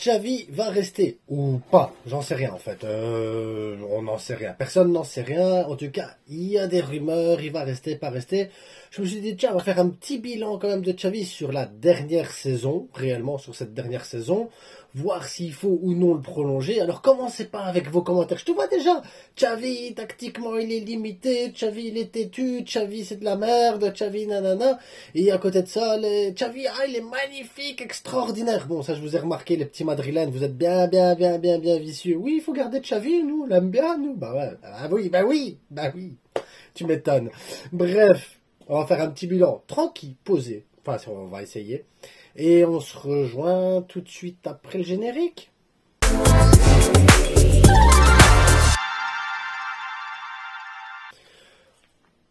Xavi va rester ou pas, j'en sais rien en fait. On n'en sait rien, personne n'en sait rien. En tout cas, il y a des rumeurs, il va rester, pas rester. Je me suis dit, tiens, on va faire un petit bilan quand même de Xavi sur la dernière saison, réellement sur cette dernière saison, voir s'il faut ou non le prolonger. Alors commencez pas avec vos commentaires, je te vois déjà. Xavi, tactiquement, il est limité, Xavi, il est têtu, Xavi, c'est de la merde, Xavi, nanana. Et à côté de ça, Xavi, ah, il est magnifique, extraordinaire. Bon, ça, je vous ai remarqué, les petits madrilènes, vous êtes bien vicieux. Oui, il faut garder Xavi, nous, on l'aime bien, nous. Bah ouais, bah oui. Tu m'étonnes. Bref, on va faire un petit bilan tranquille, posé. Enfin, on va essayer. Et on se rejoint tout de suite après le générique.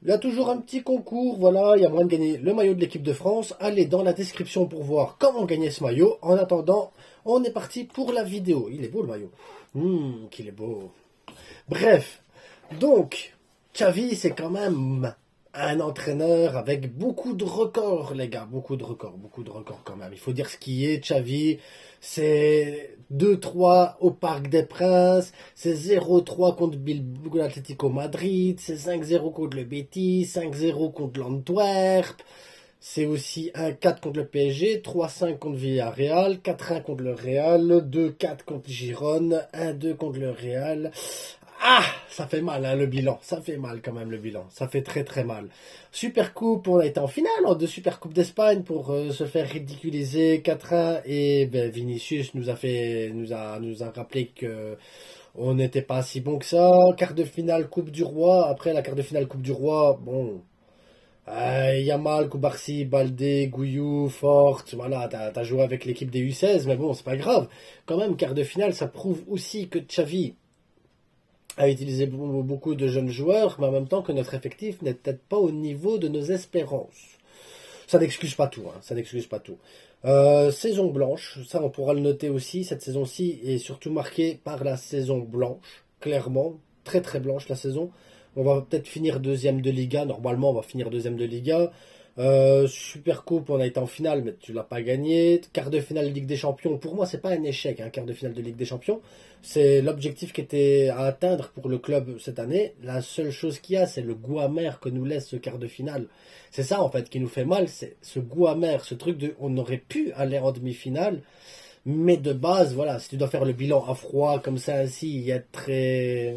Il y a toujours un petit concours, voilà, il y a moyen de gagner le maillot de l'équipe de France. Allez dans la description pour voir comment gagner ce maillot. En attendant, on est parti pour la vidéo. Il est beau le maillot. Qu'il est beau. Bref, donc, Xavi, c'est quand même un entraîneur avec beaucoup de records, les gars. Beaucoup de records quand même. Il faut dire ce qui est, Xavi. C'est 2-3 au Parc des Princes, c'est 0-3 contre l'Atlético Madrid, c'est 5-0 contre le Betis, 5-0 contre l'Antwerp, c'est aussi 1-4 contre le PSG, 3-5 contre Villarreal, 4-1 contre le Real, 2-4 contre Girone, 1-2 contre le Real. Ah, ça fait mal hein, le bilan, ça fait mal quand même le bilan, ça fait très très mal. Super Coupe, on a été en finale de Super Coupe d'Espagne pour se faire ridiculiser 4-1 et Vinicius nous a rappelé que on n'était pas si bon que ça. Quart de finale Coupe du Roi, après la quart de finale Coupe du Roi, bon, Yamal, Koubarsi, Baldé, Gouillou, Forte, voilà, t'as joué avec l'équipe des U16, mais bon, c'est pas grave. Quand même, quart de finale, ça prouve aussi que Xavi a utilisé beaucoup de jeunes joueurs, mais en même temps que notre effectif n'est peut-être pas au niveau de nos espérances. Ça n'excuse pas tout, hein, ça n'excuse pas tout. Saison blanche, ça on pourra le noter aussi, cette saison-ci est surtout marquée par la saison blanche, clairement, très très blanche la saison. On va peut-être finir deuxième de Liga, normalement on va finir deuxième de Liga. Super Coupe, on a été en finale, mais tu l'as pas gagné. Quart de finale Ligue des Champions, pour moi, c'est pas un échec, hein, quart de finale de Ligue des Champions. C'est l'objectif qui était à atteindre pour le club cette année. La seule chose qu'il y a, c'est le goût amer que nous laisse ce quart de finale. C'est ça, en fait, qui nous fait mal, c'est ce goût amer, ce truc de on aurait pu aller en demi-finale. Mais de base, voilà, si tu dois faire le bilan à froid comme ça, ainsi, y être très.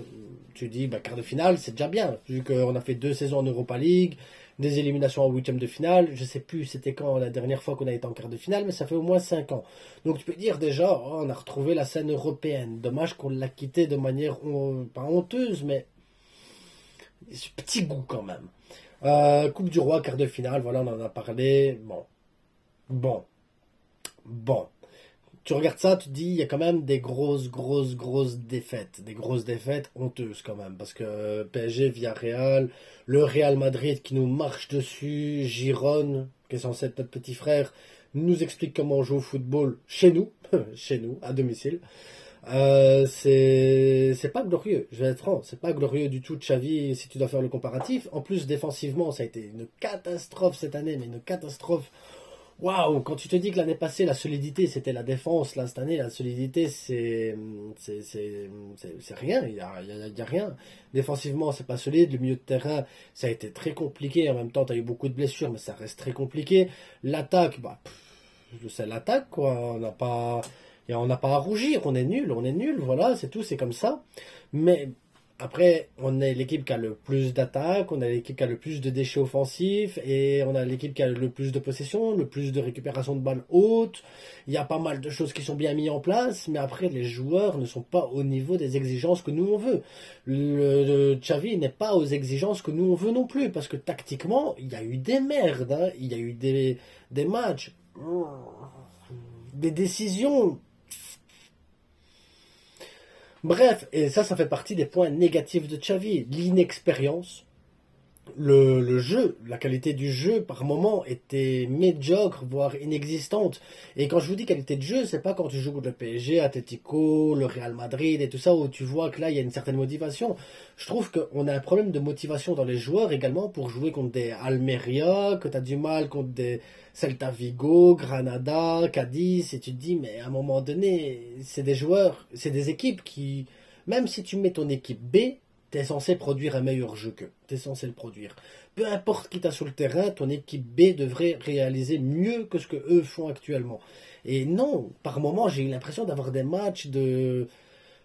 Tu dis, bah, quart de finale, c'est déjà bien. Vu qu'on a fait 2 saisons en Europa League, des éliminations en huitième de finale. Je sais plus c'était quand la dernière fois qu'on a été en quart de finale, mais ça fait au moins 5 ans. Donc tu peux dire déjà, oh, on a retrouvé la scène européenne. Dommage qu'on l'a quitté de manière, pas honteuse, mais petit goût quand même. Coupe du Roi, quart de finale, voilà, on en a parlé. Bon, bon. Tu regardes ça, tu te dis, il y a quand même des grosses défaites. Des grosses défaites honteuses quand même. Parce que PSG, Villarreal, le Real Madrid qui nous marche dessus, Girone, qui est censé être notre petit frère, nous explique comment on joue au football chez nous, chez nous, à domicile. C'est pas glorieux, je vais être franc, c'est pas glorieux du tout Xavi si tu dois faire le comparatif. En plus, défensivement, ça a été une catastrophe cette année, mais une catastrophe. Waouh, quand tu te dis que l'année passée, la solidité, c'était la défense, là, cette année, la solidité, c'est rien, y a rien. Défensivement, c'est pas solide, le milieu de terrain, ça a été très compliqué, en même temps, tu as eu beaucoup de blessures, mais ça reste très compliqué. L'attaque, bah, c'est l'attaque, quoi, on n'a pas à rougir, on est nul, voilà, c'est tout, c'est comme ça. Mais après, on est l'équipe qui a le plus d'attaques, on a l'équipe qui a le plus de déchets offensifs, et on a l'équipe qui a le plus de possession, le plus de récupération de balles hautes. Il y a pas mal de choses qui sont bien mises en place, mais après, les joueurs ne sont pas au niveau des exigences que nous on veut. Le Xavi n'est pas aux exigences que nous on veut non plus, parce que tactiquement, il y a eu des merdes, hein. Il y a eu des matchs, des décisions. Bref, et ça fait partie des points négatifs de Xavi. L'inexpérience, le jeu, la qualité du jeu par moment était médiocre, voire inexistante. Et quand je vous dis qualité de jeu, c'est pas quand tu joues contre le PSG, Atletico, le Real Madrid et tout ça, où tu vois que là il y a une certaine motivation. Je trouve qu'on a un problème de motivation dans les joueurs également pour jouer contre des Almeria, que tu as du mal contre des Celta Vigo, Granada, Cadiz, et tu te dis, mais à un moment donné, c'est des joueurs, c'est des équipes qui, même si tu mets ton équipe B, t'es censé produire un meilleur jeu qu'eux. T'es censé le produire. Peu importe qui t'a sur le terrain, ton équipe B devrait réaliser mieux que ce que eux font actuellement. Et non, par moment, j'ai eu l'impression d'avoir des matchs de.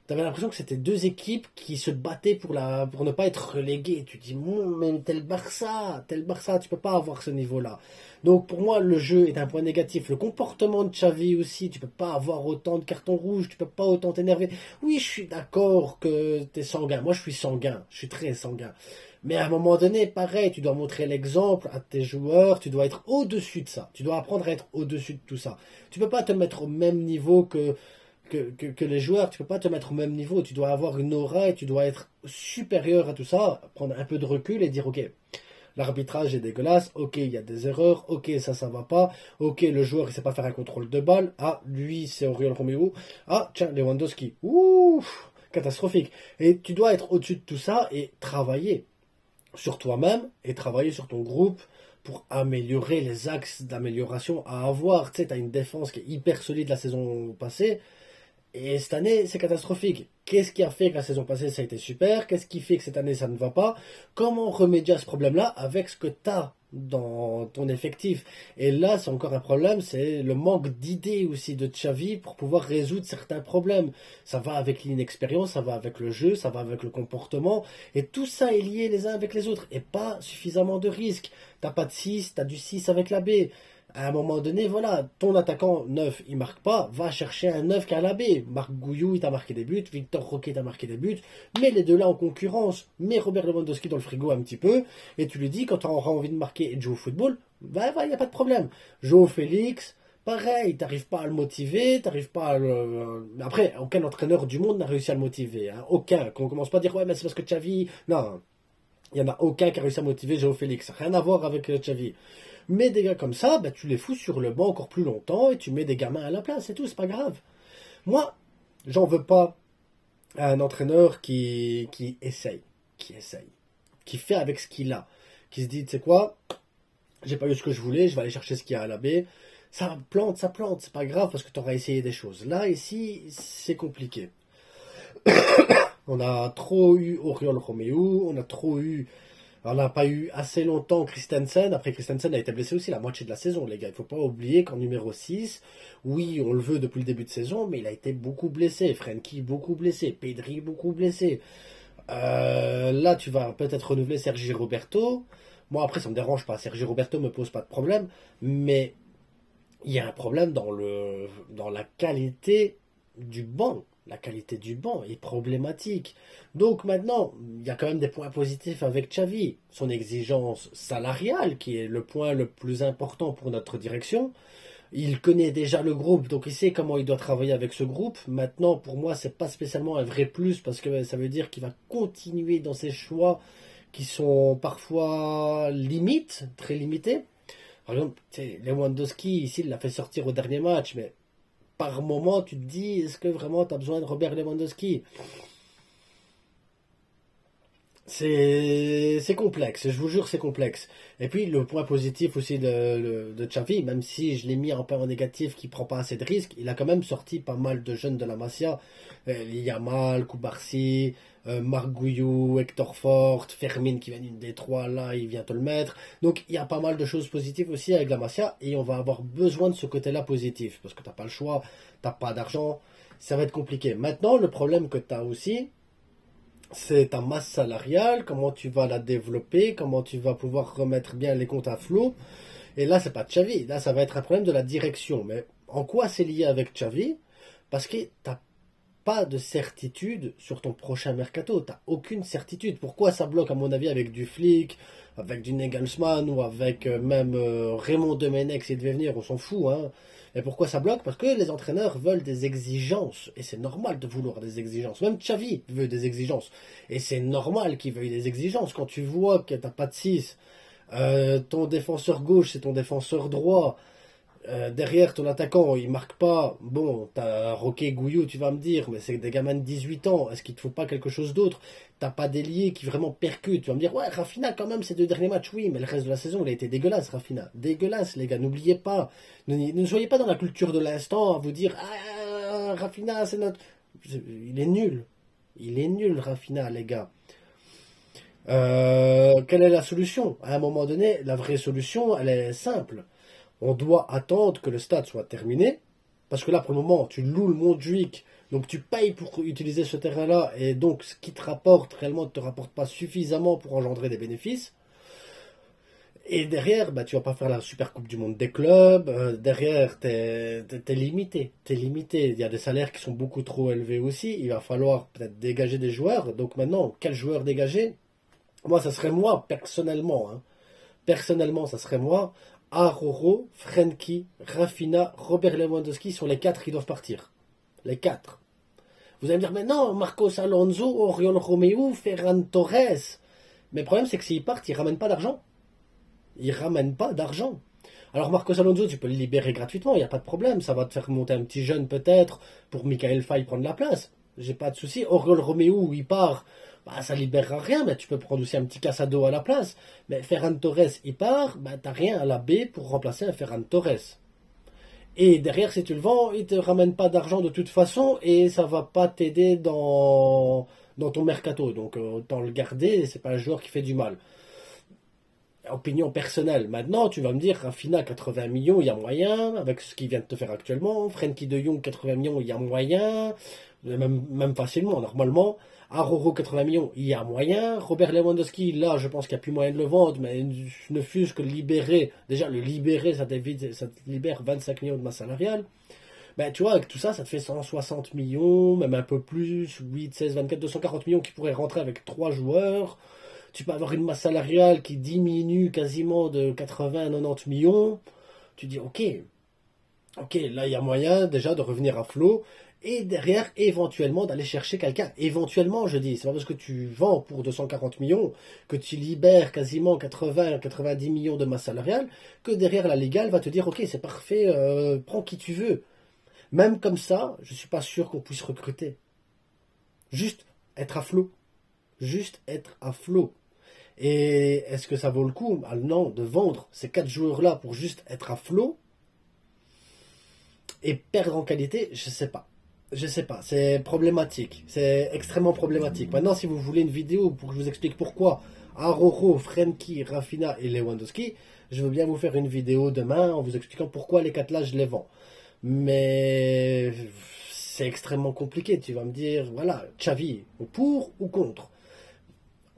T'avais l'impression que c'était deux équipes qui se battaient pour ne pas être reléguées. Tu te dis, mais tel Barça, tu peux pas avoir ce niveau-là. Donc pour moi, le jeu est un point négatif. Le comportement de Xavi aussi, tu peux pas avoir autant de cartons rouges, tu peux pas autant t'énerver. Oui, je suis d'accord que tu es sanguin. Moi, je suis sanguin, je suis très sanguin. Mais à un moment donné, pareil, tu dois montrer l'exemple à tes joueurs, tu dois être au-dessus de ça. Tu dois apprendre à être au-dessus de tout ça. Tu peux pas te mettre au même niveau que les joueurs, tu peux pas te mettre au même niveau, tu dois avoir une aura et tu dois être supérieur à tout ça, prendre un peu de recul et dire ok, l'arbitrage est dégueulasse, ok, il y a des erreurs, ok, ça va pas, ok, le joueur il sait pas faire un contrôle de balle, ah, lui c'est Oriol Romeo, ah, tiens, Lewandowski, ouf, catastrophique. Et tu dois être au-dessus de tout ça et travailler sur toi-même et travailler sur ton groupe pour améliorer les axes d'amélioration à avoir. Tu sais, tu as une défense qui est hyper solide la saison passée. Et cette année, c'est catastrophique. Qu'est-ce qui a fait que la saison passée, ça a été super? Qu'est-ce qui fait que cette année, ça ne va pas? Comment remédier à ce problème-là avec ce que tu as dans ton effectif? Et là, c'est encore un problème, c'est le manque d'idées aussi de Xavi pour pouvoir résoudre certains problèmes. Ça va avec l'inexpérience, ça va avec le jeu, ça va avec le comportement. Et tout ça est lié les uns avec les autres. Et pas suffisamment de risques. T'as pas de 6, t'as du 6 avec la B. À un moment donné, voilà, ton attaquant neuf, il marque pas, va chercher un neuf qui a la B. Marc Gouillou, il t'a marqué des buts, Victor Roquet t'a marqué des buts, mets les deux là en concurrence, mets Robert Lewandowski dans le frigo un petit peu, et tu lui dis, quand tu auras envie de marquer et de jouer au football, bah, il n'y a pas de problème. Joe Félix, pareil, t'arrives pas à le motiver, t'arrives pas à le... Après, aucun entraîneur du monde n'a réussi à le motiver, hein. Aucun. Qu'on commence pas à dire, ouais, mais c'est parce que Xavi... Non, il n'y en a aucun qui a réussi à motiver Joe Félix. Rien à voir avec Xavi. Mais des gars comme ça, bah, tu les fous sur le banc encore plus longtemps et tu mets des gamins à la place, c'est tout, c'est pas grave. Moi, j'en veux pas à un entraîneur qui essaye, qui fait avec ce qu'il a, qui se dit, tu sais quoi, j'ai pas eu ce que je voulais, je vais aller chercher ce qu'il y a à la baie. Ça plante, c'est pas grave parce que tu auras essayé des choses. Là, ici, c'est compliqué. On a trop eu Oriol Romeu, on n'a pas eu assez longtemps Christensen. Après, Christensen a été blessé aussi la moitié de la saison, les gars. Il ne faut pas oublier qu'en numéro 6, oui, on le veut depuis le début de saison, mais il a été beaucoup blessé. Frenkie, beaucoup blessé. Pedri, beaucoup blessé. Là, tu vas peut-être renouveler Sergi Roberto. Moi, après, ça me dérange pas. Sergi Roberto me pose pas de problème. Mais il y a un problème dans la qualité du banc. La qualité du banc est problématique. Donc maintenant, il y a quand même des points positifs avec Xavi. Son exigence salariale, qui est le point le plus important pour notre direction. Il connaît déjà le groupe, donc il sait comment il doit travailler avec ce groupe. Maintenant, pour moi, c'est pas spécialement un vrai plus, parce que ça veut dire qu'il va continuer dans ses choix qui sont parfois limites, très limités. Par exemple, Lewandowski, ici, il l'a fait sortir au dernier match, mais par moment, tu te dis, est-ce que vraiment tu as besoin de Robert Lewandowski? C'est complexe, je vous jure, c'est complexe. Et puis, le point positif aussi de Xavi, même si je l'ai mis un peu en négatif, qui prend pas assez de risques, il a quand même sorti pas mal de jeunes de la Masia. Yamal, Koubarsi, Marc Gouillou, Hector Fort, Fermin qui vient d'une des trois, là, il vient te le mettre. Donc, il y a pas mal de choses positives aussi avec la Masia, et on va avoir besoin de ce côté-là positif, parce que t'as pas le choix, t'as pas d'argent, ça va être compliqué. Maintenant, le problème que tu as aussi, c'est ta masse salariale, comment tu vas la développer, comment tu vas pouvoir remettre bien les comptes à flot. Et là, c'est pas Xavi, là, ça va être un problème de la direction. Mais en quoi c'est lié avec Xavi? Parce que t'as pas de certitude sur ton prochain mercato. T'as aucune certitude. Pourquoi ça bloque, à mon avis, avec du Flick, avec du Nagelsmann ou avec même Raymond Domenech, s'il devait venir, on s'en fout, hein. Et pourquoi ça bloque? Parce que les entraîneurs veulent des exigences. Et c'est normal de vouloir des exigences. Même Xavi veut des exigences. Et c'est normal qu'il veuille des exigences. Quand tu vois que t'as pas de 6, ton défenseur gauche, c'est ton défenseur droit. Derrière ton attaquant, il marque pas. Bon, t'as Roquet Gouillou, tu vas me dire, mais c'est des gamins de 18 ans. Est-ce qu'il te faut pas quelque chose d'autre? T'as pas d'ailier qui vraiment percute. Tu vas me dire, ouais, Rafinha, quand même, ces 2 derniers matchs, oui, mais le reste de la saison, il a été dégueulasse, Rafinha. Dégueulasse, les gars, n'oubliez pas. Ne soyez pas dans la culture de l'instant à vous dire, ah, Rafinha, c'est notre. Il est nul. Il est nul, Rafinha, les gars. Quelle est la solution? À un moment donné, la vraie solution, elle est simple. On doit attendre que le stade soit terminé, parce que là, pour le moment, tu loues le Montjuic, donc tu payes pour utiliser ce terrain-là, et donc ce qui te rapporte réellement ne te rapporte pas suffisamment pour engendrer des bénéfices. Et derrière, bah, tu vas pas faire la Super Coupe du Monde des clubs. Derrière, t'es limité. T'es limité. Il y a des salaires qui sont beaucoup trop élevés aussi. Il va falloir peut-être dégager des joueurs. Donc maintenant, quel joueur dégager? Moi, ça serait moi, personnellement. Hein. Personnellement, ça serait moi. Aroro, Frenkie, Rafinha, Robert Lewandowski sont les 4 qui doivent partir. Les 4. Vous allez me dire, mais non, Marcos Alonso, Oriol Romeu, Ferran Torres. Mais le problème, c'est que s'ils partent, ils ne ramènent pas d'argent. Ils ne ramènent pas d'argent. Alors Marcos Alonso, tu peux le libérer gratuitement, il n'y a pas de problème. Ça va te faire monter un petit jeune peut-être pour Michael Faye prendre la place. J'ai pas de souci. Oriol Romeu, il part, bah, ça libérera rien, mais tu peux prendre aussi un petit Casado à la place. Mais Ferran Torres, il part, bah, t'as rien à la B pour remplacer un Ferran Torres. Et derrière, si tu le vends, il te ramène pas d'argent de toute façon et ça va pas t'aider dans ton mercato. Donc autant le garder, c'est pas un joueur qui fait du mal. Opinion personnelle. Maintenant, tu vas me dire, Rafinha, 80 millions, il y a moyen, avec ce qu'il vient de te faire actuellement. Frenkie de Jong, 80 millions, il y a moyen. Même facilement, normalement. Aroro, 80 millions, il y a moyen. Robert Lewandowski, là, je pense qu'il n'y a plus moyen de le vendre, mais ne fût-ce que le libérer. Déjà, le libérer, ça te libère 25 millions de masse salariale. Ben, tu vois, avec tout ça, ça te fait 160 millions, même un peu plus, 8, 16, 24, 240 millions qui pourraient rentrer avec 3 joueurs. Tu peux avoir une masse salariale qui diminue quasiment de 80 à 90 millions. Tu dis, ok, là, il y a moyen déjà de revenir à flot. Et derrière, éventuellement, d'aller chercher quelqu'un. Éventuellement, je dis, c'est pas parce que tu vends pour 240 millions que tu libères quasiment 80, 90 millions de masse salariale que derrière la légale va te dire, ok, c'est parfait, prends qui tu veux. Même comme ça, je suis pas sûr qu'on puisse recruter. Juste être à flot. Juste être à flot. Et est-ce que ça vaut le coup, non, de vendre ces 4 joueurs-là pour juste être à flot et perdre en qualité? Je sais pas. Je sais pas. C'est problématique. C'est extrêmement problématique. Maintenant, si vous voulez une vidéo pour que je vous explique pourquoi Aroro, Frenkie, Rafinha et Lewandowski, je veux bien vous faire une vidéo demain en vous expliquant pourquoi les 4 là je les vends. Mais c'est extrêmement compliqué. Tu vas me dire, voilà, Xavi, pour ou contre?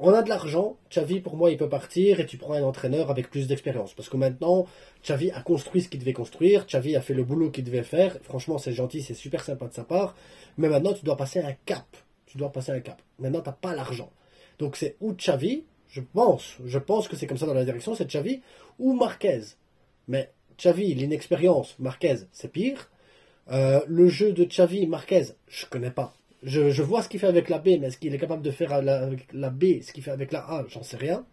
On a de l'argent, Xavi pour moi il peut partir et tu prends un entraîneur avec plus d'expérience. Parce que maintenant, Xavi a construit ce qu'il devait construire, Xavi a fait le boulot qu'il devait faire. Franchement c'est gentil, c'est super sympa de sa part. Mais maintenant tu dois passer un cap. Tu dois passer un cap. Maintenant tu n'as pas l'argent. Donc c'est ou Xavi, je pense que c'est comme ça dans la direction, c'est Xavi, ou Marquez. Mais Xavi, l'inexpérience, Marquez, c'est pire. Le jeu de Xavi, Marquez, je connais pas. Je vois ce qu'il fait avec la B, mais est-ce qu'il est capable de faire avec la B ce qu'il fait avec la A? J'en sais rien.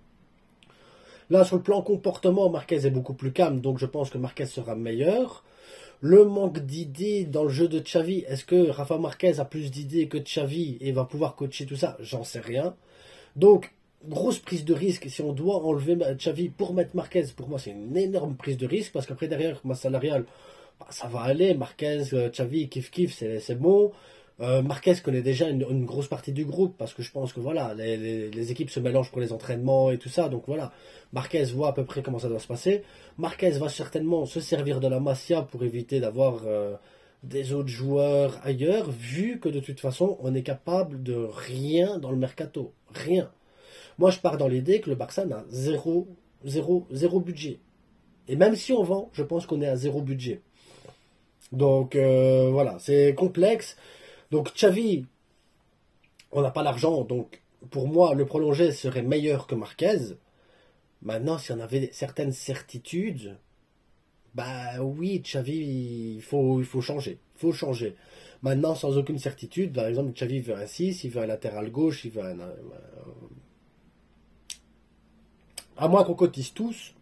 Là, sur le plan comportement, Marquez est beaucoup plus calme, donc je pense que Marquez sera meilleur. Le manque d'idées dans le jeu de Xavi, est-ce que Rafa Marquez a plus d'idées que Xavi et va pouvoir coacher tout ça? J'en sais rien. Donc, grosse prise de risque. Si on doit enlever Xavi pour mettre Marquez, pour moi, c'est une énorme prise de risque parce qu'après, derrière, ma salariale, bah, ça va aller. Marquez, Xavi, kiff, c'est bon. Marquez connaît déjà une grosse partie du groupe parce que je pense que voilà, les équipes se mélangent pour les entraînements et tout ça. Donc voilà, Marquez voit à peu près comment ça doit se passer. Marquez va certainement se servir de la Masia pour éviter d'avoir des autres joueurs ailleurs, vu que de toute façon, on est capable de rien dans le mercato. Rien. Moi, je pars dans l'idée que le Barça n'a zéro budget. Et même si on vend, je pense qu'on est à zéro budget. Donc voilà, c'est complexe. Donc Xavi, on n'a pas l'argent, donc pour moi, le prolongé serait meilleur que Marquez. Maintenant, si on avait certaines certitudes, Bah oui, Xavi, il faut changer. Il faut changer. Maintenant, sans aucune certitude, par exemple, Xavi veut un 6, il veut un latéral gauche, il veut un. À moins qu'on cotise tous,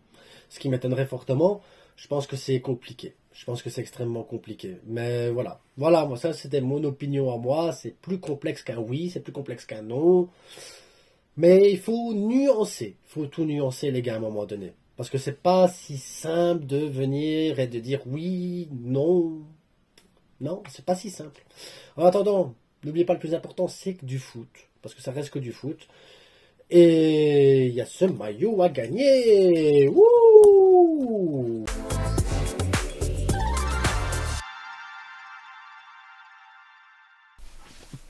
ce qui m'étonnerait fortement, je pense que c'est compliqué. Je pense que c'est extrêmement compliqué. Mais voilà. Voilà, moi, ça, c'était mon opinion à moi. C'est plus complexe qu'un oui, c'est plus complexe qu'un non. Mais il faut nuancer. Il faut tout nuancer, les gars, à un moment donné. Parce que c'est pas si simple de venir et de dire oui, non. Non, c'est pas si simple. En attendant, n'oubliez pas le plus important, c'est que du foot. Parce que ça reste que du foot. Et il y a ce maillot à gagner. Wouh!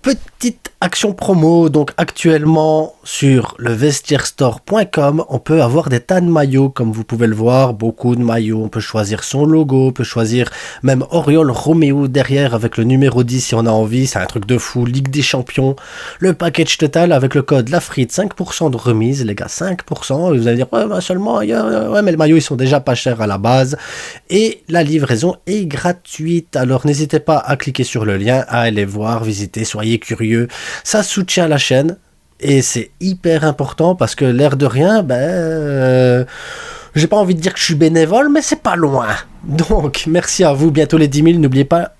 Petite action promo, donc actuellement sur le vestiairestore.com, on peut avoir des tas de maillots, comme vous pouvez le voir, beaucoup de maillots, on peut choisir son logo, on peut choisir même Oriol Roméo derrière avec le numéro 10 si on a envie, c'est un truc de fou, Ligue des Champions, le package total avec le code LAFRITE, 5% de remise, les gars, 5%, et vous allez dire, ouais, bah seulement, ouais, mais les maillots ils sont déjà pas chers à la base, et la livraison est gratuite, alors n'hésitez pas à cliquer sur le lien, à aller voir, visiter, soyez curieux, ça soutient la chaîne et c'est hyper important parce que l'air de rien, j'ai pas envie de dire que je suis bénévole, mais c'est pas loin. Donc merci à vous, bientôt les 10 000, n'oubliez pas,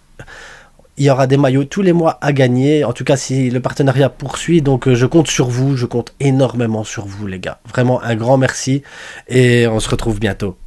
il y aura des maillots tous les mois à gagner, en tout cas si le partenariat poursuit, donc je compte sur vous, je compte énormément sur vous les gars, vraiment un grand merci et on se retrouve bientôt.